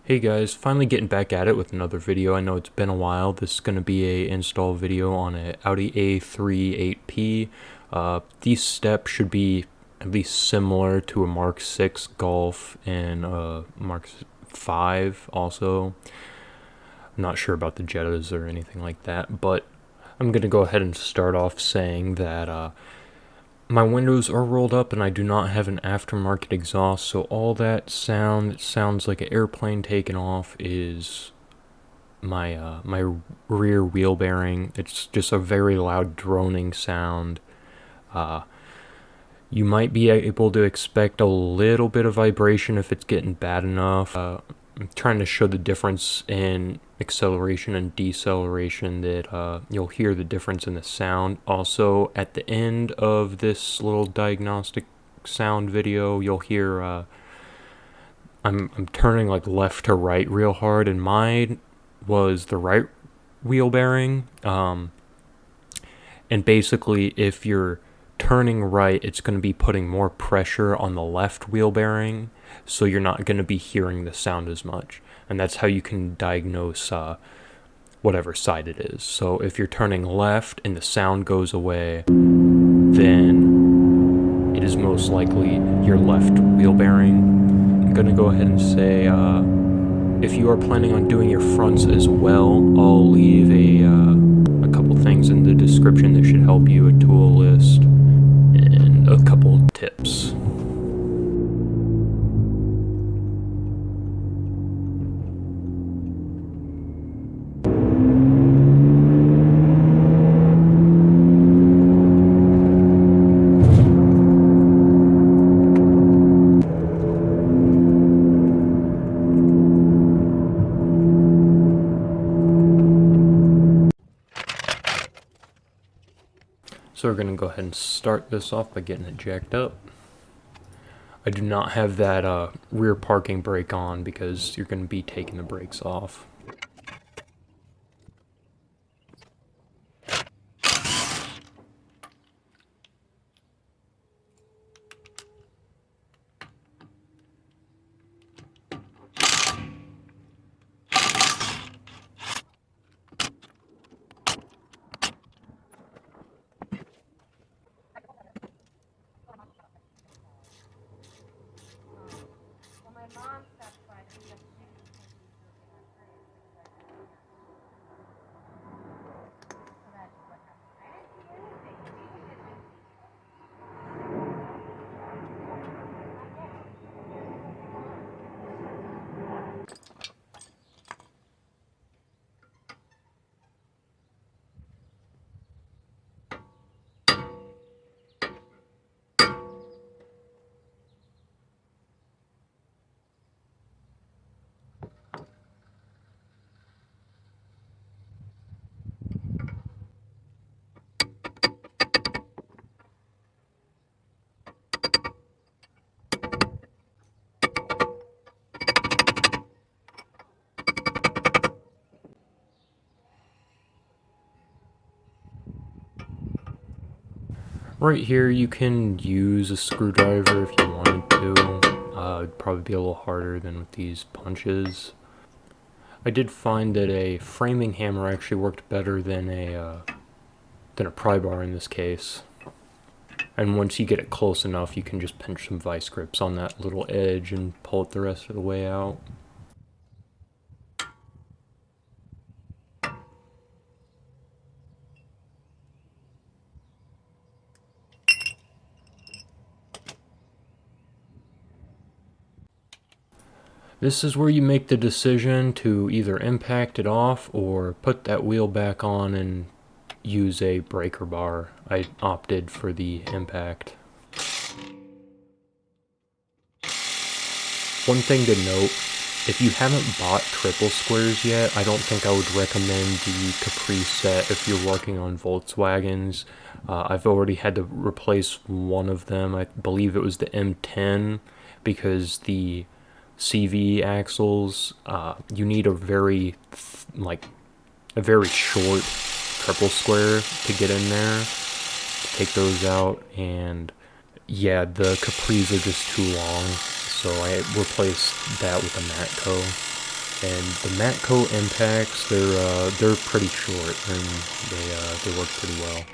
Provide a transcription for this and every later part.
Hey guys, finally getting back at it with another video. I know it's been a while. This is going to be a install video on a Audi A3 8P. These steps should be at least similar to a Mark 6 Golf and Mark 5 also. I'm not sure about the Jettas or anything like that, but I'm going to go ahead and start off saying that my windows are rolled up and I do not have an aftermarket exhaust, so all that sounds like an airplane taking off is my rear wheel bearing. It's just a very loud droning sound. You might be able to expect a little bit of vibration if it's getting bad enough. I'm trying to show the difference in acceleration and deceleration that you'll hear the difference in the sound. Also, at the end of this little diagnostic sound video, you'll hear I'm turning like left to right real hard, and mine was the right wheel bearing. And basically, if you're turning right, it's going to be putting more pressure on the left wheel bearing, so you're not going to be hearing the sound as much. And that's how you can diagnose whatever side it is. So if you're turning left and the sound goes away, then it is most likely your left wheel bearing. I'm going to go ahead and say if you are planning on doing your fronts as well, I'll leave a couple things in the description that should help you, a tool list and a couple tips. So we're going to go ahead and start this off by getting it jacked up. I do not have that rear parking brake on because you're going to be taking the brakes off. Right here you can use a screwdriver if you wanted to. It'd probably be a little harder than with these punches. I did find that a framing hammer actually worked better than a pry bar in this case. And once you get it close enough, you can just pinch some vice grips on that little edge and pull it the rest of the way out. This is where you make the decision to either impact it off or put that wheel back on and use a breaker bar. I opted for the impact. One thing to note, if you haven't bought triple squares yet, I don't think I would recommend the Caprice set if you're working on Volkswagens. I've already had to replace one of them. I believe it was the M10, because the CV axles, you need a very short triple square to get in there, to take those out, and yeah, the Capris are just too long, so I replaced that with a Matco. And the matte coat impacts, they're pretty short and they work pretty well.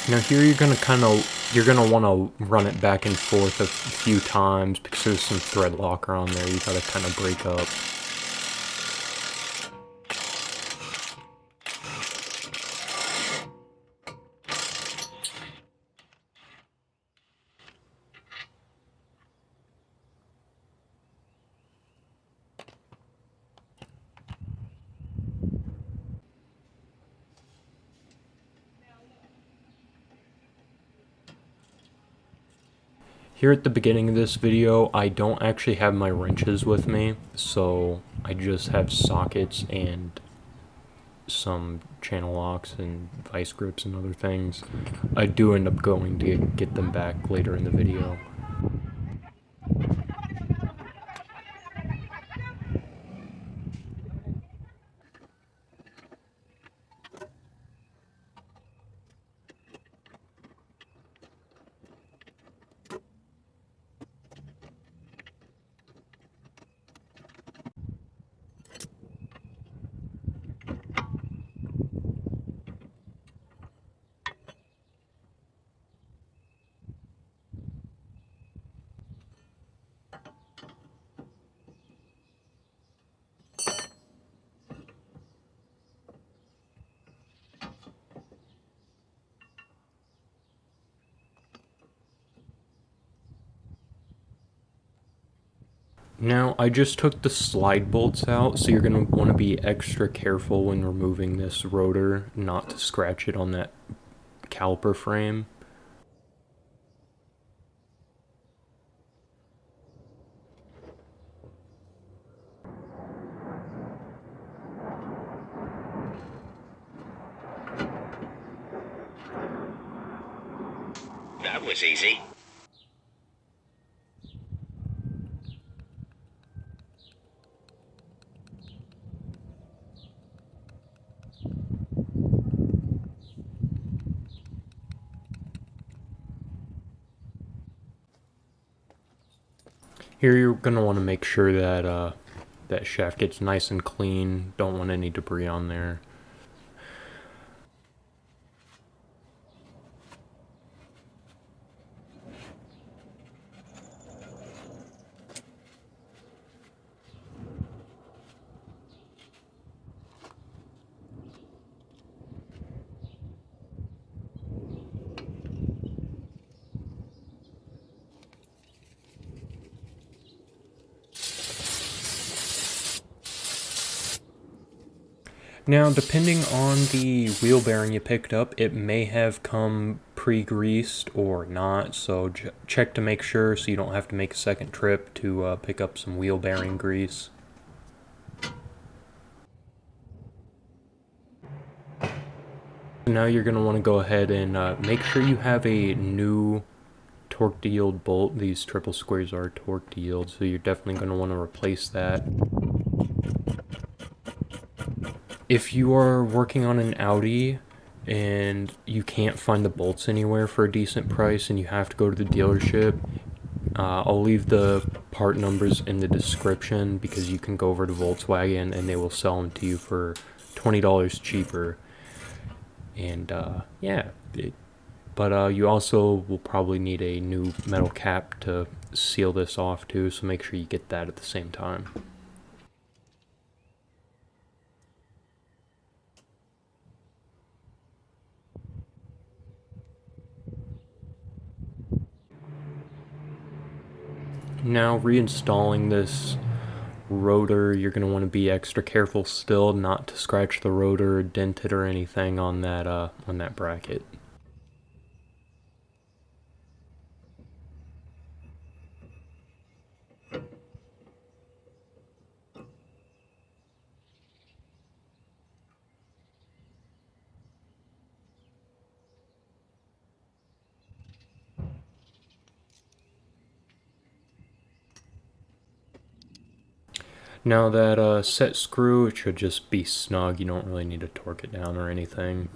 Now here you're gonna want to run it back and forth a few times because there's some thread locker on there you gotta kind of break up. Here at the beginning of this video, I don't actually have my wrenches with me, so I just have sockets and some channel locks and vice grips and other things. I do end up going to get them back later in the video. Now, I just took the slide bolts out, so you're going to want to be extra careful when removing this rotor, not to scratch it on that caliper frame. That was easy. Here you're going to want to make sure that that shaft gets nice and clean. Don't want any debris on there. Now, depending on the wheel bearing you picked up, it may have come pre-greased or not, so check to make sure so you don't have to make a second trip to pick up some wheel bearing grease. Now you're going to want to go ahead and make sure you have a new torque to yield bolt. These triple squares are torque to yield, so you're definitely going to want to replace that. If you are working on an Audi and you can't find the bolts anywhere for a decent price and you have to go to the dealership, I'll leave the part numbers in the description because you can go over to Volkswagen and they will sell them to you for $20 cheaper. And yeah, but you also will probably need a new metal cap to seal this off too, so make sure you get that at the same time. Now reinstalling this rotor, you're going to want to be extra careful still not to scratch the rotor, dent it or anything on that bracket. Now that set screw, it should just be snug. You don't really need to torque it down or anything.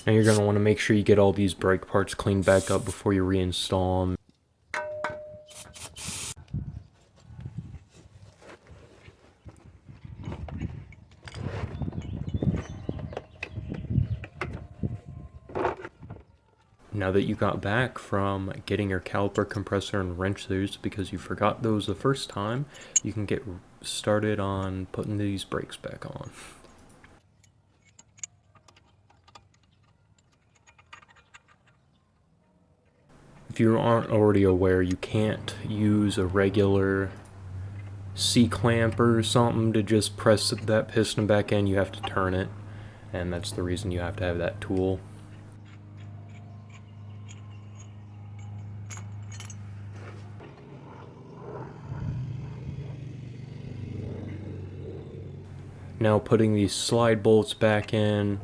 Now you're going to want to make sure you get all these brake parts cleaned back up before you reinstall them. Now that you got back from getting your caliper compressor and wrenches because you forgot those the first time, you can get started on putting these brakes back on. If you aren't already aware, you can't use a regular C-clamp or something to just press that piston back in. You have to turn it, and that's the reason you have to have that tool. Now putting these slide bolts back in,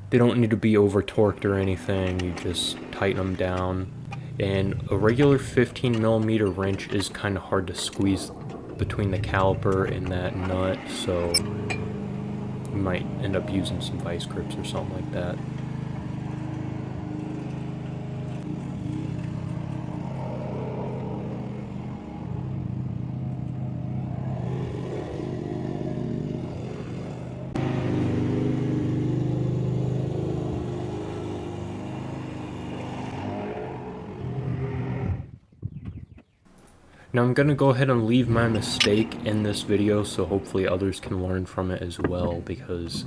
they don't need to be over torqued or anything, you just tighten them down. And a regular 15mm wrench is kind of hard to squeeze between the caliper and that nut, so you might end up using some vice grips or something like that. Now I'm going to go ahead and leave my mistake in this video so hopefully others can learn from it as well, because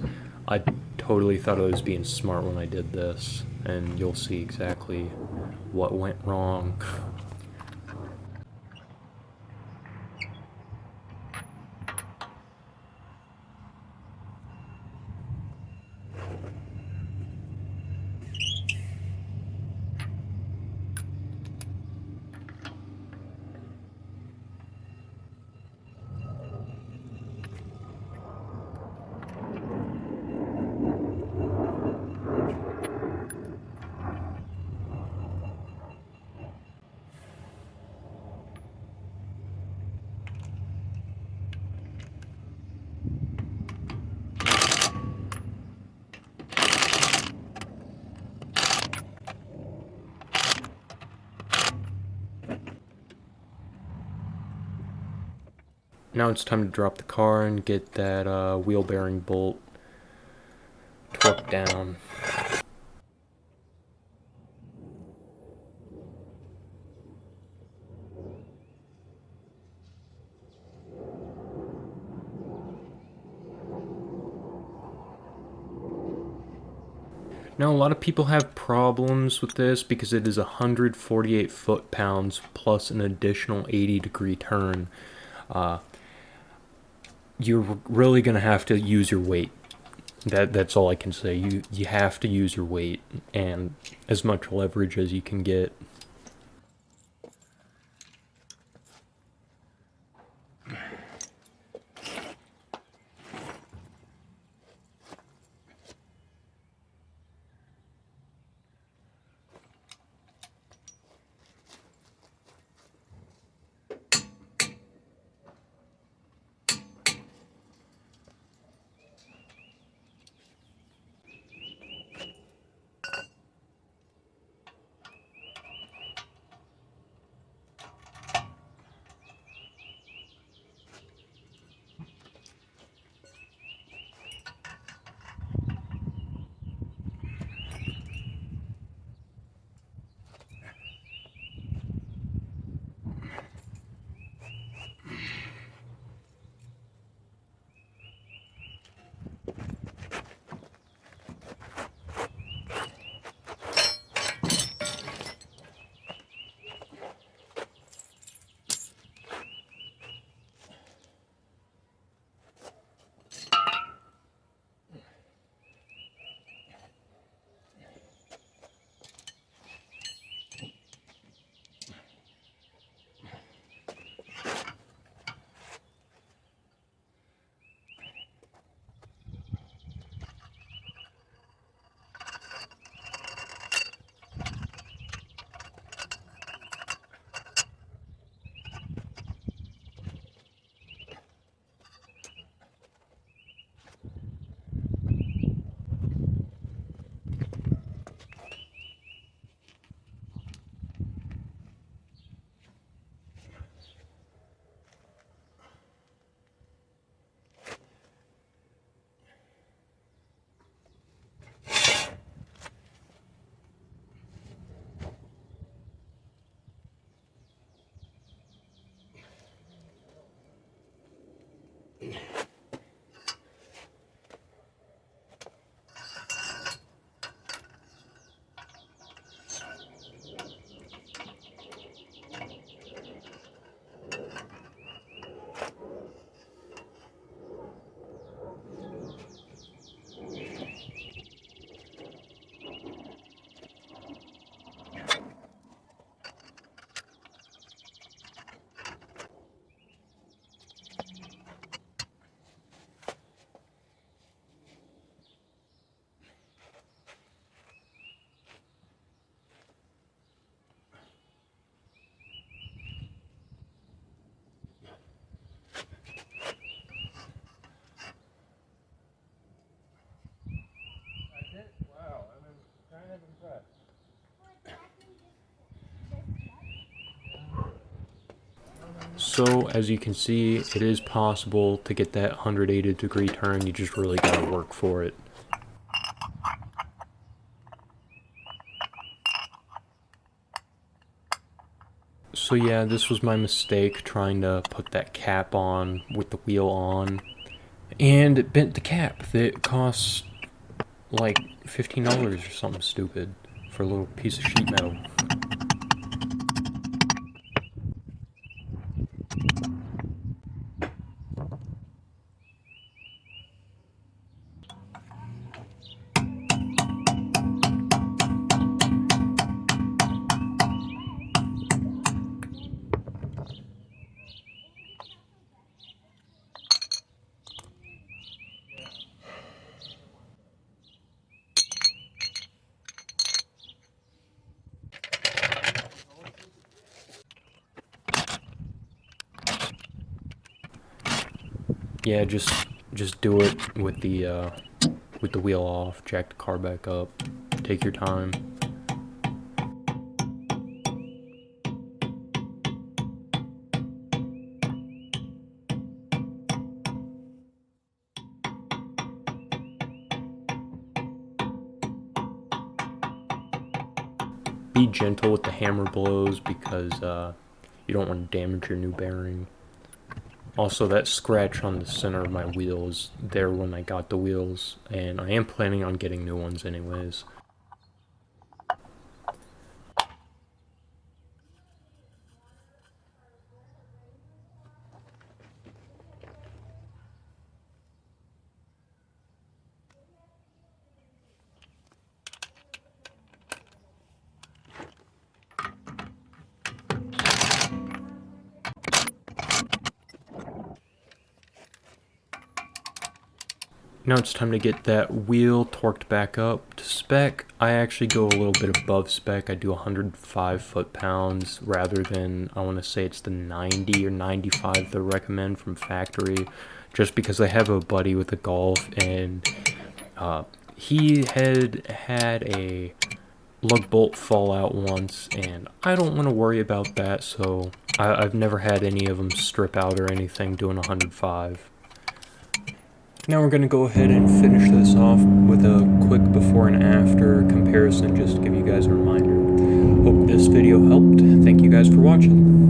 I totally thought I was being smart when I did this, and you'll see exactly what went wrong. Now it's time to drop the car and get that wheel bearing bolt torqued down. Now a lot of people have problems with this because it is 148 foot-pounds plus an additional 80-degree turn. You're really going to have to use your weight. That's all I can say. You have to use your weight and as much leverage as you can get. So as you can see, it is possible to get that 180-degree turn. You just really gotta work for it. So yeah, this was my mistake, trying to put that cap on with the wheel on, and it bent the cap. That costs like $15 or something stupid for a little piece of sheet metal. Yeah, just do it with the wheel off. Jack the car back up. Take your time. Be gentle with the hammer blows because you don't want to damage your new bearing. Also, that scratch on the center of my wheel is there when I got the wheels, and I am planning on getting new ones anyways. Now it's time to get that wheel torqued back up to spec. I actually go a little bit above spec. I do 105 foot-pounds rather than, I want to say it's the 90 or 95 they recommend from factory, just because I have a buddy with a Golf, and he had a lug bolt fall out once, and I don't want to worry about that, so I've never had any of them strip out or anything doing 105. Now we're going to go ahead and finish this off with a quick before and after comparison, just to give you guys a reminder. Hope this video helped. Thank you guys for watching.